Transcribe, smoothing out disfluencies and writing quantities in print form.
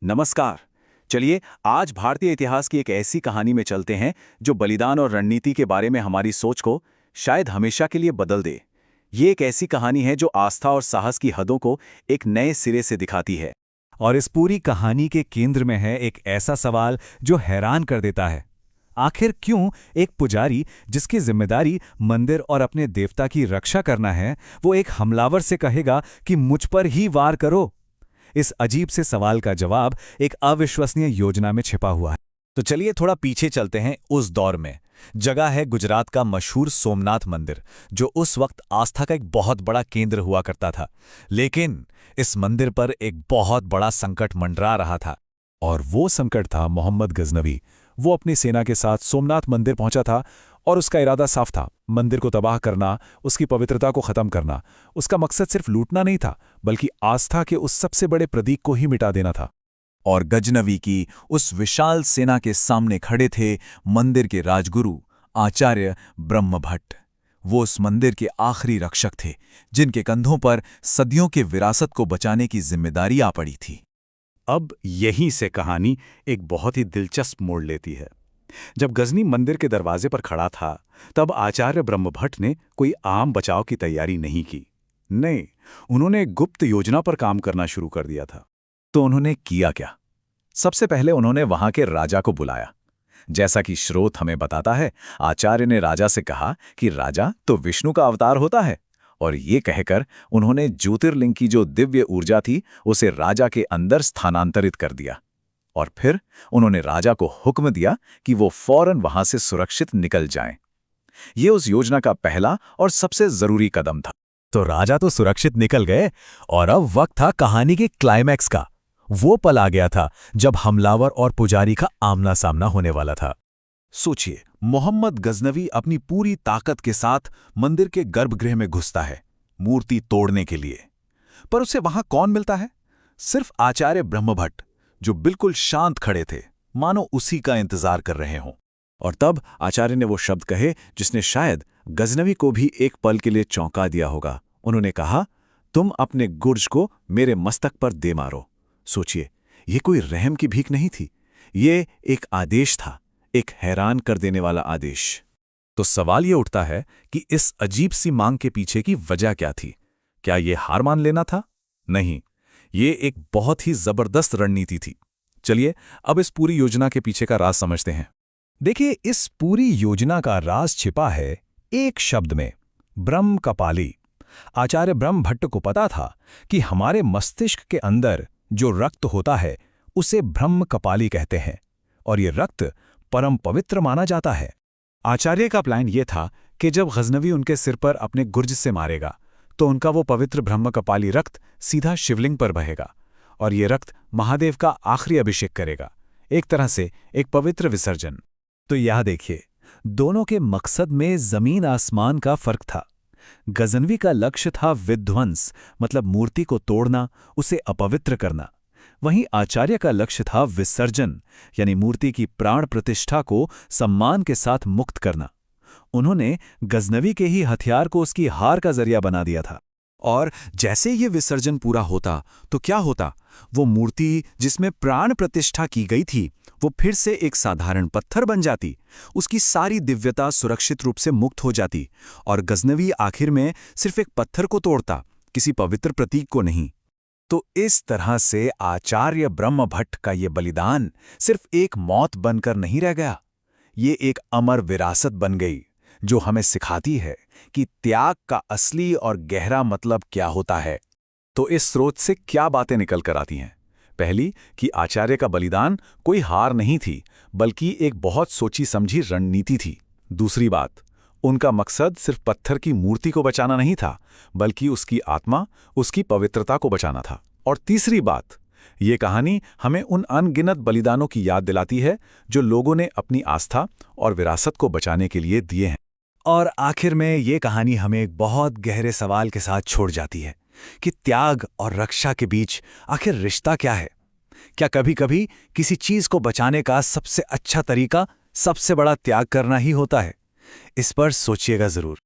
नमस्कार। चलिए आज भारतीय इतिहास की एक ऐसी कहानी में चलते हैं जो बलिदान और रणनीति के बारे में हमारी सोच को शायद हमेशा के लिए बदल दे। ये एक ऐसी कहानी है जो आस्था और साहस की हदों को एक नए सिरे से दिखाती है। और इस पूरी कहानी के केंद्र में है एक ऐसा सवाल जो हैरान कर देता है। आखिर क्यों एक पुजारी जिसकी जिम्मेदारी मंदिर और अपने देवता की रक्षा करना है, वो एक हमलावर से कहेगा कि मुझ पर ही वार करो? इस अजीब से सवाल का जवाब एक अविश्वसनीय योजना में छिपा हुआ है। तो चलिए थोड़ा पीछे चलते हैं उस दौर में। जगह है गुजरात का मशहूर सोमनाथ मंदिर, जो उस वक्त आस्था का एक बहुत बड़ा केंद्र हुआ करता था। लेकिन इस मंदिर पर एक बहुत बड़ा संकट मंडरा रहा था, और वो संकट था मोहम्मद गजनवी। वो अपनी सेना के साथ सोमनाथ मंदिर पहुंचा था और उसका इरादा साफ था, मंदिर को तबाह करना, उसकी पवित्रता को खत्म करना। उसका मकसद सिर्फ लूटना नहीं था, बल्कि आस्था के उस सबसे बड़े प्रतीक को ही मिटा देना था। और गजनवी की उस विशाल सेना के सामने खड़े थे मंदिर के राजगुरु आचार्य ब्रह्मभट्ट। वो उस मंदिर के आखिरी रक्षक थे, जिनके कंधों पर सदियों के विरासत को बचाने की जिम्मेदारी आ पड़ी थी। अब यहीं से कहानी एक बहुत ही दिलचस्प मोड़ लेती है। जब गजनी मंदिर के दरवाजे पर खड़ा था, तब आचार्य ब्रह्मभट्ट ने कोई आम बचाव की तैयारी नहीं की। नहीं, उन्होंने एक गुप्त योजना पर काम करना शुरू कर दिया था। तो उन्होंने किया क्या? सबसे पहले उन्होंने वहां के राजा को बुलाया। जैसा कि स्रोत हमें बताता है, आचार्य ने राजा से कहा कि राजा तो विष्णु का अवतार होता है, और ये कहकर उन्होंने ज्योतिर्लिंग की जो दिव्य ऊर्जा थी उसे राजा के अंदर स्थानांतरित कर दिया। और फिर उन्होंने राजा को हुक्म दिया कि वो फौरन वहां से सुरक्षित निकल जाएं। ये उस योजना का पहला और सबसे जरूरी कदम था। तो राजा तो सुरक्षित निकल गए, और अब वक्त था कहानी के क्लाइमैक्स का। वो पल आ गया था जब हमलावर और पुजारी का आमना सामना होने वाला था। सोचिए, मोहम्मद गजनवी अपनी पूरी ताकत के साथ मंदिर के गर्भगृह में घुसता है, मूर्ति तोड़ने के लिए। पर उसे वहां कौन मिलता है? सिर्फ आचार्य ब्रह्मभट्ट, जो बिल्कुल शांत खड़े थे, मानो उसी का इंतजार कर रहे हों। और तब आचार्य ने वो शब्द कहे जिसने शायद गजनवी को भी एक पल के लिए चौंका दिया होगा। उन्होंने कहा, तुम अपने गुर्ज को मेरे मस्तक पर दे मारो। सोचिए, ये कोई रहम की भीख नहीं थी, ये एक आदेश था, एक हैरान कर देने वाला आदेश। तो सवाल ये उठता है कि इस अजीब सी मांग के पीछे की वजह क्या थी? क्या ये हार मान लेना था? नहीं, ये एक बहुत ही जबरदस्त रणनीति थी। चलिए अब इस पूरी योजना के पीछे का राज समझते हैं। देखिए, इस पूरी योजना का राज छिपा है एक शब्द में, ब्रह्म कपाली। आचार्य ब्रह्मभट्ट को पता था कि हमारे मस्तिष्क के अंदर जो रक्त होता है उसे ब्रह्म कपाली कहते हैं, और ये रक्त परम पवित्र माना जाता है। आचार्य का प्लान ये था कि जब गजनवी उनके सिर पर अपने गुर्ज से मारेगा, तो उनका वो पवित्र ब्रह्म कपाली रक्त सीधा शिवलिंग पर बहेगा, और ये रक्त महादेव का आखिरी अभिषेक करेगा, एक तरह से एक पवित्र विसर्जन। तो यह देखिए, दोनों के मकसद में जमीन आसमान का फर्क था। गजनवी का लक्ष्य था विध्वंस, मतलब मूर्ति को तोड़ना, उसे अपवित्र करना। वहीं आचार्य का लक्ष्य था विसर्जन, यानी मूर्ति की प्राण प्रतिष्ठा को सम्मान के साथ मुक्त करना। उन्होंने गजनवी के ही हथियार को उसकी हार का जरिया बना दिया था। और जैसे ये विसर्जन पूरा होता तो क्या होता? वो मूर्ति जिसमें प्राण प्रतिष्ठा की गई थी, वो फिर से एक साधारण पत्थर बन जाती। उसकी सारी दिव्यता सुरक्षित रूप से मुक्त हो जाती, और गजनवी आखिर में सिर्फ एक पत्थर को तोड़ता, किसी पवित्र प्रतीक को नहीं। तो इस तरह से आचार्य ब्रह्मभट्ट का ये बलिदान सिर्फ एक मौत बनकर नहीं रह गया, ये एक अमर विरासत बन गई, जो हमें सिखाती है कि त्याग का असली और गहरा मतलब क्या होता है। तो इस स्रोत से क्या बातें निकल कर आती हैं? पहली, कि आचार्य का बलिदान कोई हार नहीं थी, बल्कि एक बहुत सोची समझी रणनीति थी। दूसरी बात, उनका मकसद सिर्फ पत्थर की मूर्ति को बचाना नहीं था, बल्कि उसकी आत्मा, उसकी पवित्रता को बचाना था। और तीसरी बात, ये कहानी हमें उन अनगिनत बलिदानों की याद दिलाती है जो लोगों ने अपनी आस्था और विरासत को बचाने के लिए दिए हैं। और आखिर में ये कहानी हमें एक बहुत गहरे सवाल के साथ छोड़ जाती है कि त्याग और रक्षा के बीच आखिर रिश्ता क्या है? क्या कभी कभी किसी चीज को बचाने का सबसे अच्छा तरीका सबसे बड़ा त्याग करना ही होता है? इस पर सोचिएगा जरूर।